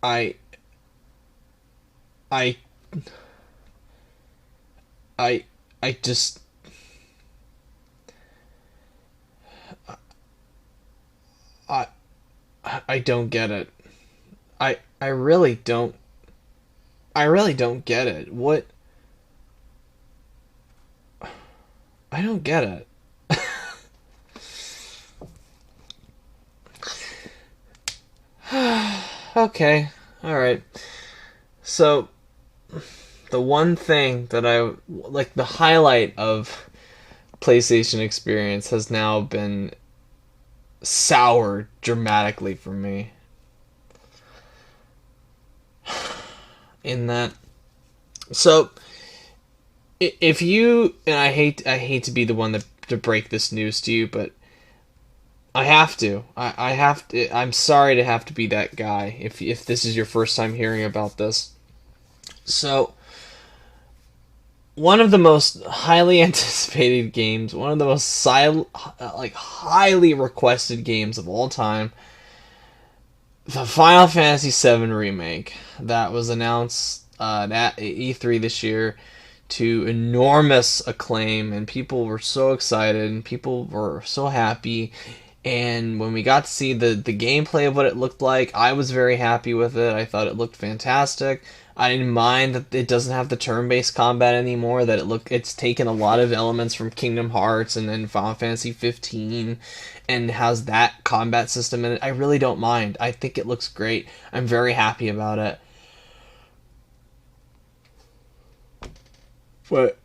I I I I just I I don't get it. I really don't. I really don't get it. What? I don't get it. Okay. All right. So, the one thing that I like, the highlight of PlayStation experience has now been soured dramatically for me. In that, so if you, and I hate to be the one to break this news to you, but I have to. I have to. I'm sorry to have to be that guy. If this is your first time hearing about this, so one of the most highly anticipated games, one of the most highly requested games of all time, the Final Fantasy VII remake that was announced at E3 this year to enormous acclaim, and people were so excited and people were so happy. And when we got to see the gameplay of what it looked like, I was very happy with it. I thought it looked fantastic. I didn't mind that it doesn't have the turn-based combat anymore. That it's taken a lot of elements from Kingdom Hearts and then Final Fantasy 15, and has that combat system in it. I really don't mind. I think it looks great. I'm very happy about it. But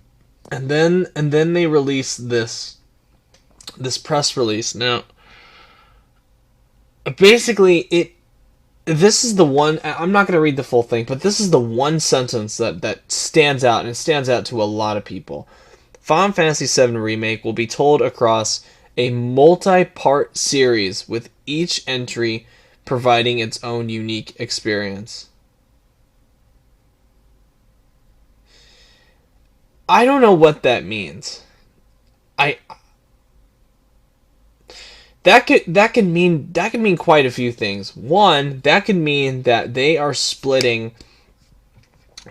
and then they released this press release. Now, basically, this is the one. I'm not going to read the full thing, but this is the one sentence that stands out, and it stands out to a lot of people. Final Fantasy VII Remake will be told across a multi-part series, with each entry providing its own unique experience. I don't know what that means. I that could mean quite a few things. One, that could mean that they are splitting,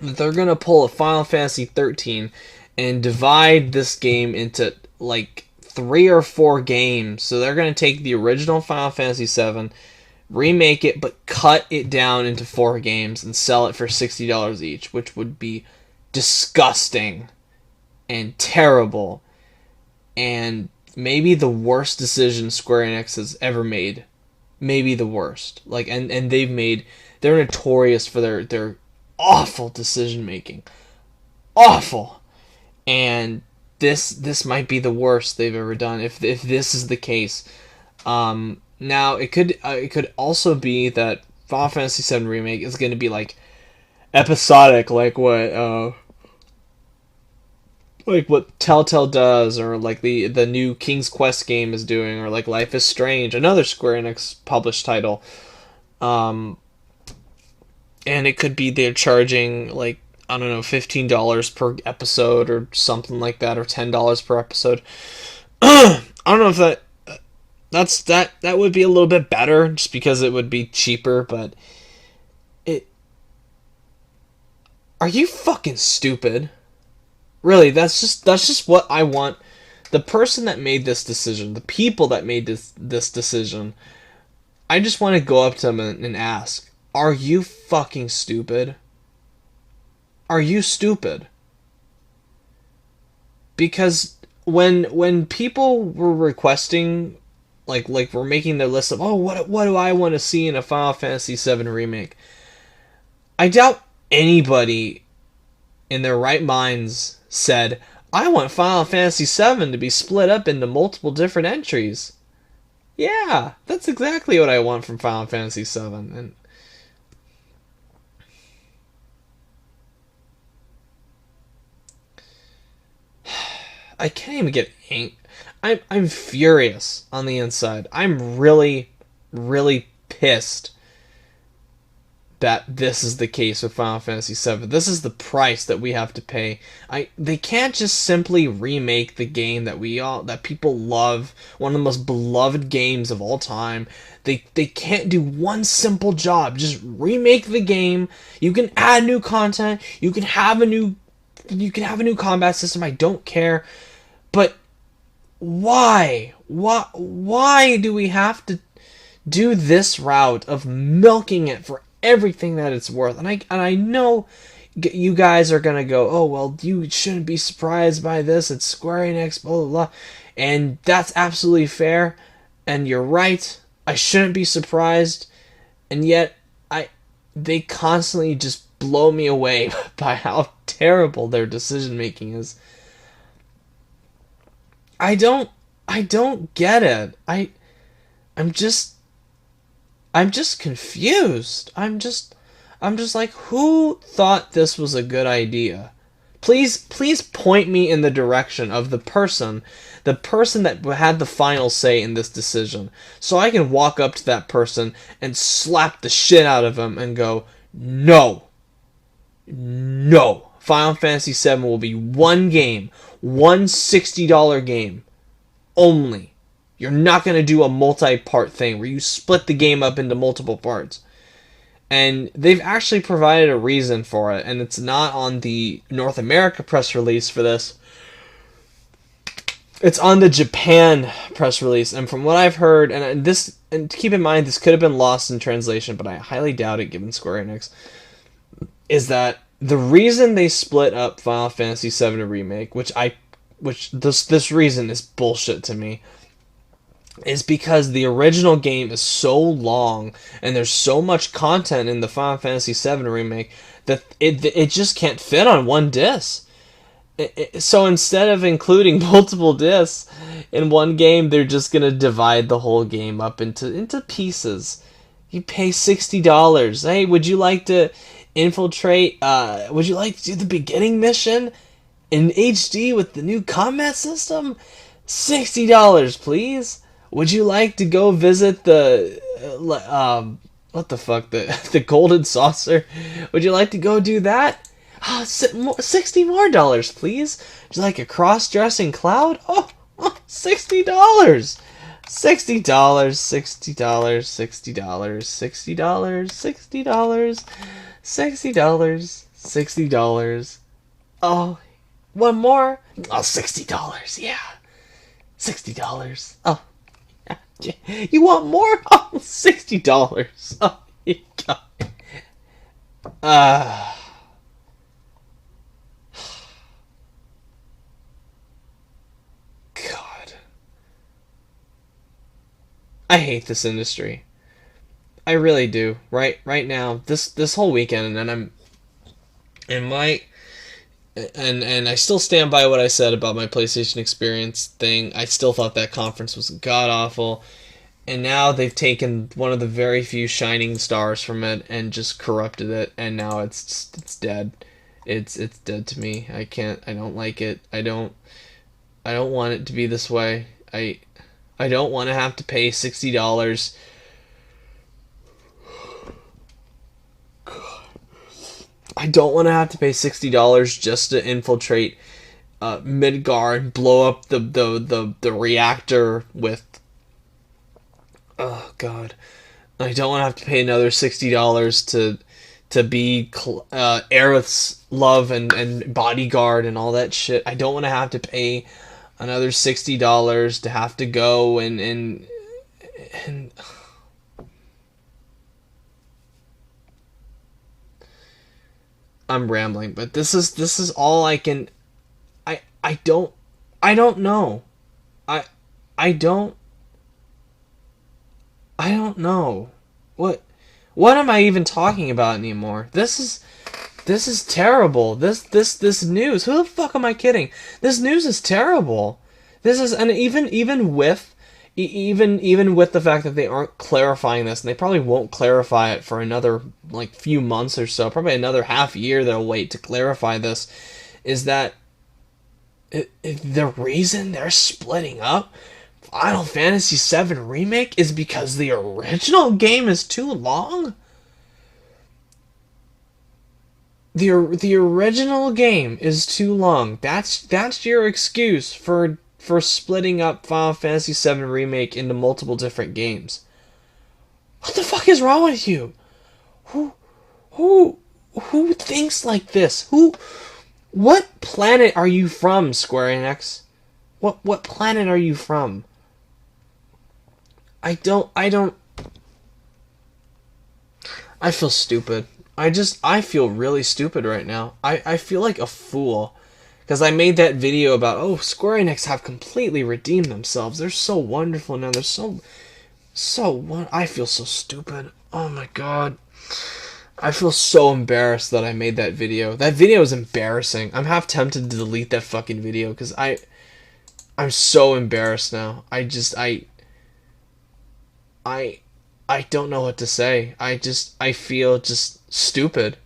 that they're gonna pull a Final Fantasy 13 and divide this game into like 3 or 4 games. So they're gonna take the original Final Fantasy 7, remake it, but cut it down into 4 games and sell it for $60 each, which would be disgusting and terrible, and maybe the worst decision Square Enix has ever made. Maybe the worst. Like, and they're notorious for their awful decision making. Awful. And this might be the worst they've ever done if this is the case. Now it could also be that Final Fantasy VII remake is going to be like episodic, like what Telltale does, or like the new King's Quest game is doing, or like Life is Strange, another Square Enix published title. Um, and it could be they're charging like, I don't know, $15 per episode or something like that, or $10 per episode. I don't know if that would be a little bit better, just because it would be cheaper. But it are you fucking stupid? Really, that's just what I want. The person that made this decision, the people that made this decision, I just want to go up to them and ask, "Are you fucking stupid? Are you stupid?" Because when people were requesting, like we're making their list of, oh, what do I want to see in a Final Fantasy VII remake, I doubt anybody in their right minds said, I want Final Fantasy VII to be split up into multiple different entries. Yeah, that's exactly what I want from Final Fantasy VII. And I can't even get angry. I'm furious on the inside. I'm really, really pissed that this is the case with Final Fantasy VII. This is the price that we have to pay. They can't just simply remake the game that people love, one of the most beloved games of all time. They can't do one simple job. Just remake the game. You can add new content. You can have a new combat system. I don't care. But why? Why do we have to do this route of milking it for everything that it's worth? And I know you guys are gonna go, oh well, you shouldn't be surprised by this. It's Square Enix, blah blah blah, and that's absolutely fair, and you're right. I shouldn't be surprised, and yet they constantly just blow me away by how terrible their decision making is. I don't get it. I'm just confused. I'm just like, who thought this was a good idea? Please point me in the direction of the person that had the final say in this decision, so I can walk up to that person and slap the shit out of him and go, no, Final Fantasy VII will be one game, one $60 game only. You're not going to do a multi-part thing where you split the game up into multiple parts. And they've actually provided a reason for it, and it's not on the North America press release for this. It's on the Japan press release, and from what I've heard, and keep in mind, this could have been lost in translation, but I highly doubt it given Square Enix, is that the reason they split up Final Fantasy VII Remake, which this reason is bullshit to me, is because the original game is so long and there's so much content in the Final Fantasy VII Remake that it just can't fit on one disc. So instead of including multiple discs in one game, they're just gonna divide the whole game up into pieces. You pay $60. Hey, would you like to infiltrate? Would you like to do the beginning mission in HD with the new combat system? $60, please. Would you like to go visit the what the fuck, the golden saucer? Would you like to go do that? $60 more, please. Would you like a cross-dressing cloud? Oh, $60. $60, $60, $60, $60, $60, $60. Oh, one more? Oh, $60, yeah. $60. Oh. You want more? Oh, $60. Oh, you got it. God. I hate this industry. I really do. Right now, this whole weekend, and I'm in my and I still stand by what I said about my PlayStation Experience thing. I still thought that conference was god-awful. And now they've taken one of the very few shining stars from it and just corrupted it, and now it's dead. It's dead to me. I don't like it. I don't want it to be this way. I don't want to have to pay $60. I don't want to have to pay $60 just to infiltrate Midgard, blow up the reactor with. Oh God, I don't want to have to pay another $60 to be Aerith's love and bodyguard and all that shit. I don't want to have to pay another $60 to have to go and I'm rambling, but this is all I can. I don't know. I don't know. What am I even talking about anymore? This is terrible. This news. Who the fuck am I kidding? This news is terrible. This is, and even with the fact that they aren't clarifying this, and they probably won't clarify it for another few months or so, probably another half year they'll wait to clarify this, is that the reason they're splitting up Final Fantasy VII Remake is because the original game is too long? the original game is too long. That's your excuse for splitting up Final Fantasy VII Remake into multiple different games. What the fuck is wrong with you? Who who who thinks like this? What planet are you from, Square Enix? What planet are you from? I don't I feel stupid. I feel really stupid right now. I feel like a fool. Because I made that video about, oh, Square Enix have completely redeemed themselves. They're so wonderful now. They're I feel so stupid. Oh my god. I feel so embarrassed that I made that video. That video is embarrassing. I'm half tempted to delete that fucking video because I'm so embarrassed now. I don't know what to say. I feel just stupid.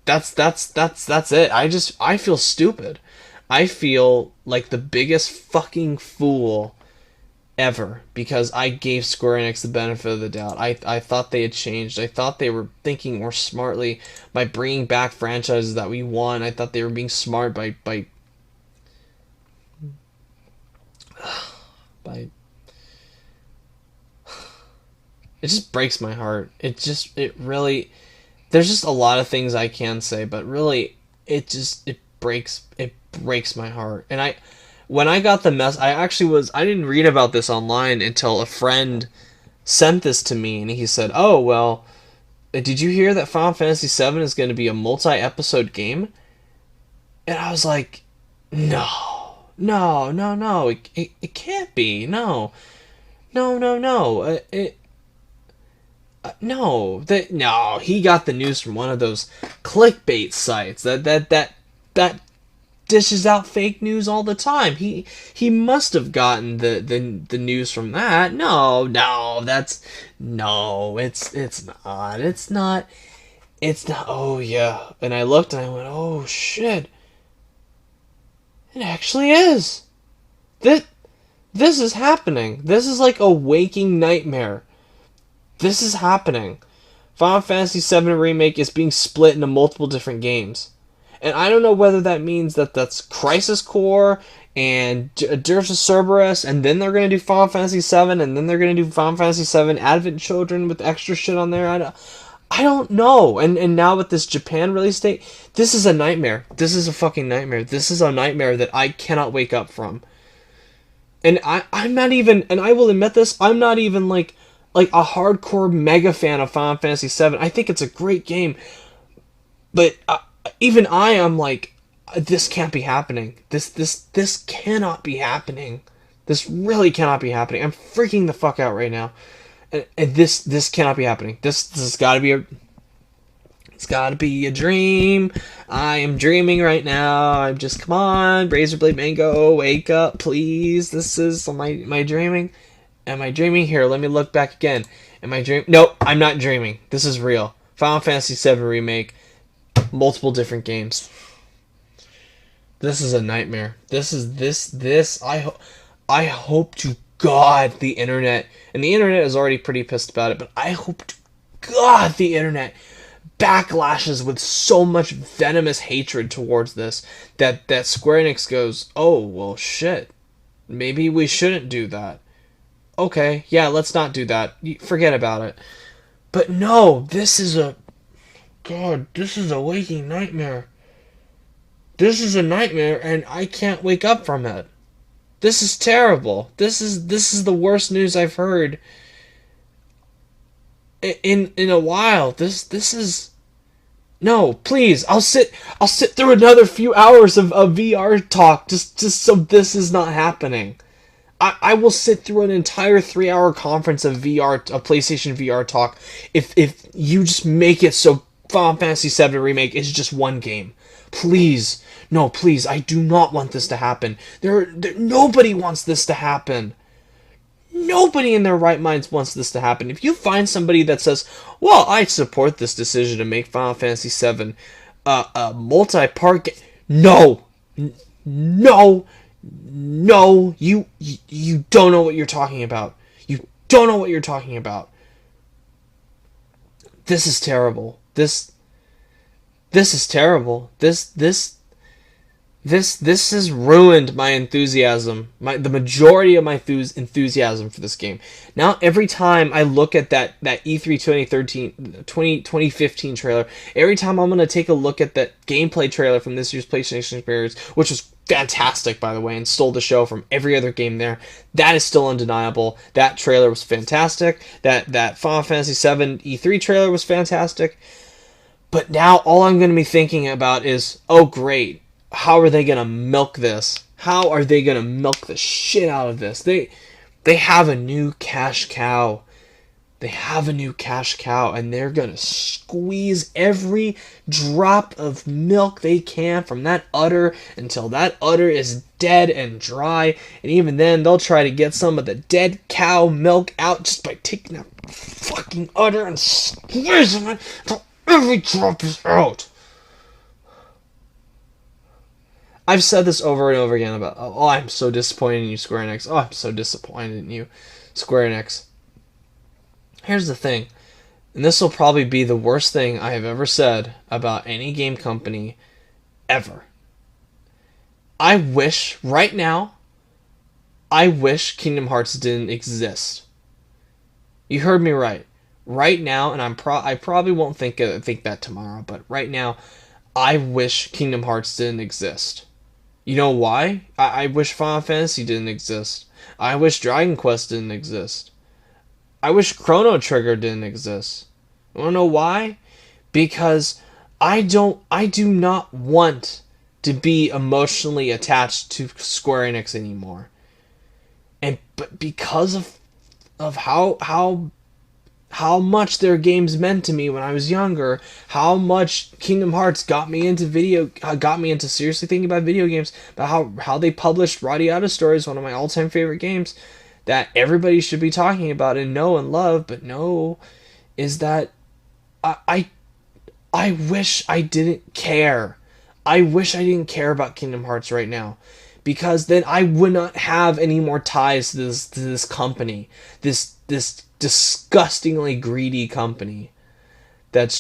That's it. I feel stupid. I feel like the biggest fucking fool ever because I gave Square Enix the benefit of the doubt. I thought they had changed. I thought they were thinking more smartly by bringing back franchises that we want. I thought they were being smart by by it just breaks my heart. It really there's just a lot of things I can say, but really it breaks my heart. And when I got the mess, I didn't read about this online until a friend sent this to me, and he said, "Oh well, did you hear that Final Fantasy VII is going to be a multi-episode game?" And I was like, no, it can't be, no, no. He got the news from one of those clickbait sites that dishes out fake news all the time. He must have gotten the news from that. No, it's not. Oh yeah. And I looked and I went, oh shit. It actually is. This is happening. This is like a waking nightmare. This is happening. Final Fantasy VII Remake is being split into multiple different games. And I don't know whether that means that's Crisis Core and Dirge of Cerberus, and then they're going to do Final Fantasy VII, and then they're going to do Final Fantasy VII Advent Children with extra shit on there. I don't know. And now with this Japan release date, this is a nightmare. This is a fucking nightmare. This is a nightmare that I cannot wake up from. And I'm not even, and I will admit this, I'm not even like a hardcore mega fan of Final Fantasy VII. I think it's a great game, but even I am like, this can't be happening. This cannot be happening. This really cannot be happening. I'm freaking the fuck out right now, and this cannot be happening. This has got to be it's got to be a dream. I am dreaming right now. I'm just, come on, Razorblade Mango, wake up, please. This is my dreaming. Am I dreaming? Here, let me look back again. Am I dreaming? Nope, I'm not dreaming. This is real. Final Fantasy VII Remake. Multiple different games. This is a nightmare. I hope to God the internet, and the internet is already pretty pissed about it, but I hope to God the internet backlashes with so much venomous hatred towards this that Square Enix goes, oh, well, shit. Maybe we shouldn't do that. Okay, yeah, let's not do that. Forget about it. But no, this is a waking nightmare. This is a nightmare, and I can't wake up from it. This is terrible. This is the worst news I've heard in a while. This is, no, please. I'll sit through another few hours of VR talk just so this is not happening. I will sit through an entire 3-hour conference of PlayStation VR talk if you just make it so Final Fantasy VII Remake is just one game. Please. No, please. I do not want this to happen. Nobody wants this to happen. Nobody in their right minds wants this to happen. If you find somebody that says, well, I support this decision to make Final Fantasy VII a multi-part game. No. No, you don't know what you're talking about. You don't know what you're talking about. This is terrible. This This is terrible. This has ruined my enthusiasm, the majority of my enthusiasm for this game. Now every time I look at that E3 2015 trailer, every time I'm going to take a look at that gameplay trailer from this year's PlayStation Experience, which was fantastic by the way and stole the show from every other game there, that is still undeniable. That trailer was fantastic. That Final Fantasy VII E3 trailer was fantastic. But now all I'm going to be thinking about is, oh great, how are they going to milk this? How are they going to milk the shit out of this? They have a new cash cow. They have a new cash cow, and they're going to squeeze every drop of milk they can from that udder until that udder is dead and dry. And even then, they'll try to get some of the dead cow milk out just by taking that fucking udder and squeezing it until every drop is out. I've said this over and over again about, oh, I'm so disappointed in you, Square Enix. Oh, I'm so disappointed in you, Square Enix. Here's the thing, and this will probably be the worst thing I have ever said about any game company ever. I wish, right now, Kingdom Hearts didn't exist. You heard me right. Right now, and I probably won't think that tomorrow, but right now, I wish Kingdom Hearts didn't exist. You know why? I wish Final Fantasy didn't exist. I wish Dragon Quest didn't exist. I wish Chrono Trigger didn't exist. You wanna know why? Because I do not want to be emotionally attached to Square Enix anymore. But because of how much their games meant to me when I was younger, how much Kingdom Hearts got me into seriously thinking about video games, about how they published Radiata Stories, one of my all-time favorite games, that everybody should be talking about and know and love, but no, is that I wish I didn't care. I wish I didn't care about Kingdom Hearts right now, because then I would not have any more ties to this company, this disgustingly greedy company that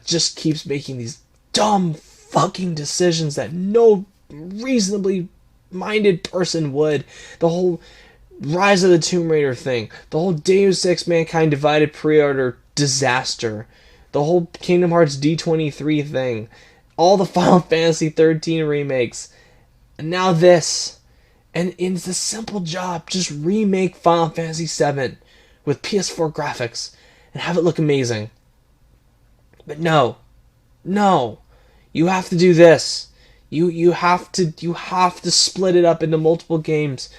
just keeps making these dumb fucking decisions that no reasonably minded person would. The whole Rise of the Tomb Raider thing, the whole Deus Ex Mankind Divided pre-order disaster, the whole Kingdom Hearts D23 thing, all the Final Fantasy 13 remakes, and now this. And it's a simple job. Just remake Final Fantasy VII with PS4 graphics and have it look amazing. But no. You have to do this. You have to split it up into multiple games.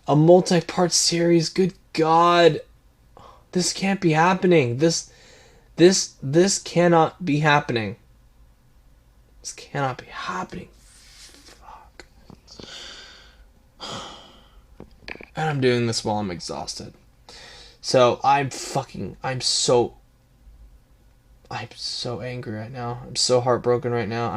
A multi-part series. Good God. This can't be happening. This cannot be happening. This cannot be happening. Fuck. And I'm doing this while I'm exhausted. So I'm so angry right now. I'm so heartbroken right now.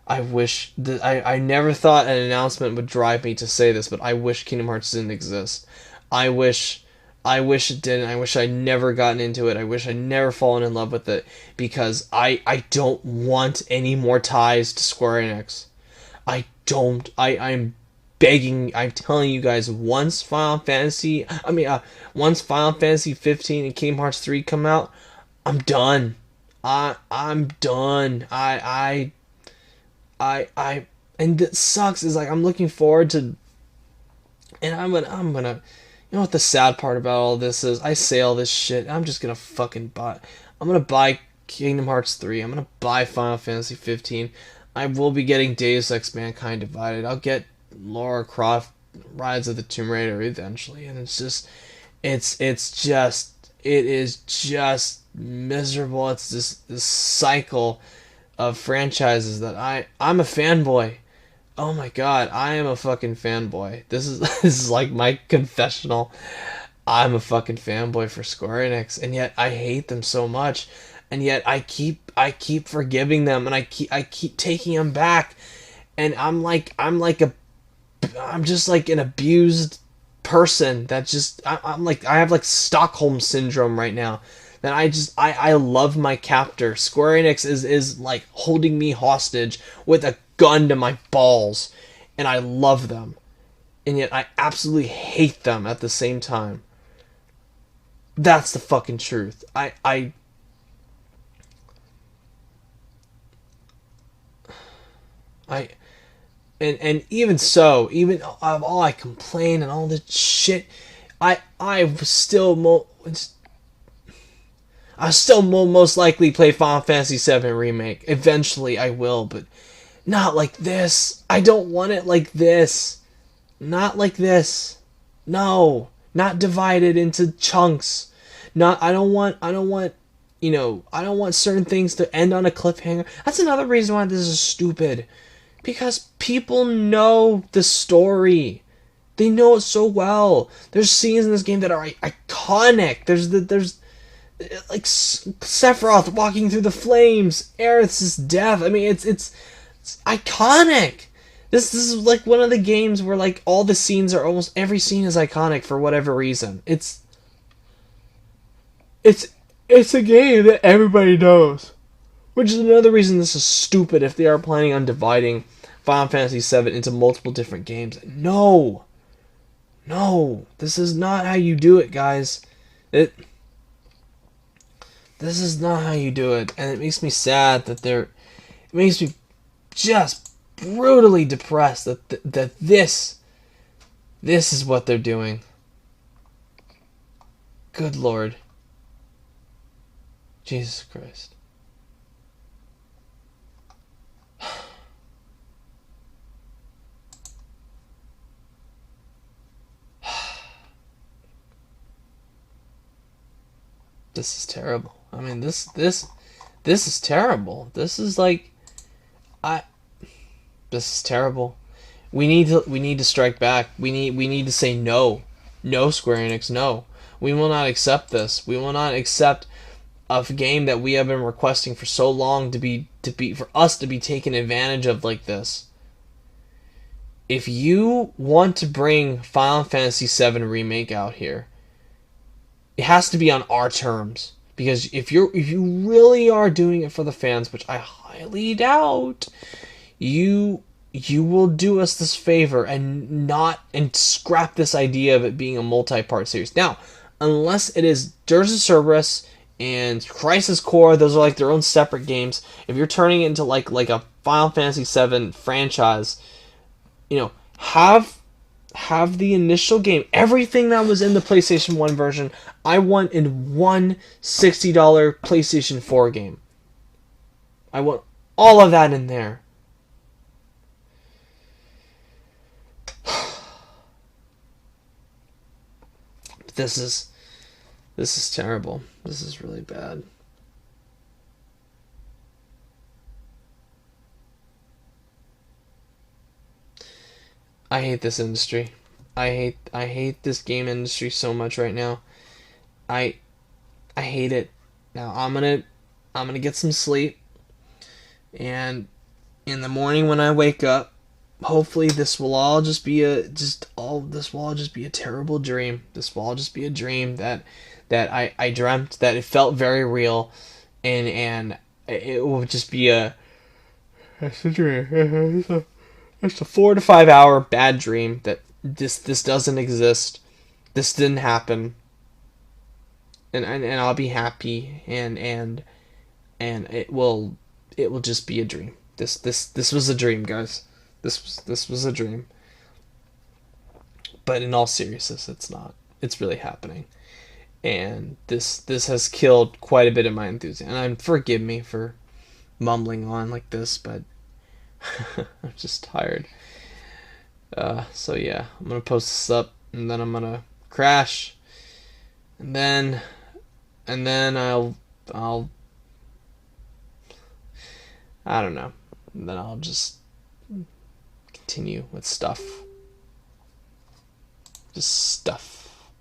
I wish that I never thought an announcement would drive me to say this, but I wish Kingdom Hearts didn't exist. I wish it didn't. I wish I'd never gotten into it. I wish I'd never fallen in love with it, because I don't want any more ties to Square Enix. I'm begging, I'm telling you guys, once Final Fantasy 15 and Kingdom Hearts 3 come out, I'm done. I'm done. And it sucks is, like, I'm looking forward to, and I'm gonna, you know what the sad part about all this is? I say all this shit, I'm just gonna I'm gonna buy Kingdom Hearts 3, I'm gonna buy Final Fantasy 15, I will be getting Deus Ex Mankind Divided, I'll get Lara Croft Rise of the Tomb Raider eventually, and it is just miserable. It's this cycle of franchises that I'm a fanboy. Oh my god, I am a fucking fanboy. This is like my confessional. I'm a fucking fanboy for Square Enix, and yet I hate them so much, and yet I keep forgiving them, and I keep taking them back, and I'm just like an abused person that just, I have like Stockholm syndrome right now, that I love my captor. Square Enix is like holding me hostage with a gun to my balls, and I love them, and yet I absolutely hate them at the same time. That's the fucking truth. I and even so, even of all I complain and all this shit, I was still I still most likely play Final Fantasy VII Remake. Eventually I will, but not like this. I don't want it like this. Not like this. No, not divided into chunks. Not I don't want I don't want certain things to end on a cliffhanger. That's another reason why this is stupid. Because people know the story. They know it so well. There's scenes in this game that are iconic. There's like Sephiroth walking through the flames, Aerith's death. I mean, it's iconic. This is like one of the games where like all the scenes are almost every scene is iconic for whatever reason. It's it's a game that everybody knows. Which is another reason this is stupid if they are planning on dividing Final Fantasy VII into multiple different games. No! No! This is not how you do it, guys. This is not how you do it. And it makes me sad that it makes me just brutally depressed that this is what they're doing. Good Lord. Jesus Christ. This is terrible. I mean, this is terrible. This is like, this is terrible. We need to strike back. We need to say no, no Square Enix, no. We will not accept this. We will not accept a game that we have been requesting for so long for us to be taken advantage of like this. If you want to bring Final Fantasy VII Remake out here, it has to be on our terms, because if you really are doing it for the fans, which I highly doubt, you will do us this favor and scrap this idea of it being a multi-part series. Now, unless it is Dirge of Cerberus and Crisis Core, those are like their own separate games. If you're turning it into like a Final Fantasy VII franchise, have the initial game, everything that was in the PlayStation 1 version, I want in one $60 PlayStation 4 game. I want all of that in there. This is terrible. This is really bad. I hate this industry. I hate this game industry so much right now. I hate it. Now I'm gonna get some sleep, and in the morning when I wake up, hopefully this will all just be a terrible dream. This will all just be a dream that I dreamt, that it felt very real, and it will just be it's a dream. It's a 4 to 5 hour bad dream that this doesn't exist. This didn't happen. And I'll be happy, and it will just be a dream. This was a dream, guys. This was a dream. But in all seriousness, it's not. It's really happening. And this has killed quite a bit of my enthusiasm. And forgive me for mumbling on like this, but I'm just tired. So yeah, I'm gonna post this up, and then I'm gonna crash, and then I'll I don't know. And then I'll just continue with stuff. Just stuff.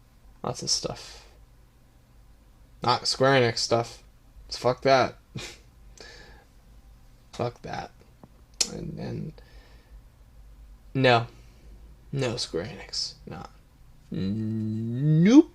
Lots of stuff. Not Square Enix stuff. Fuck that. Fuck that. And no Square Enix, not. Nope.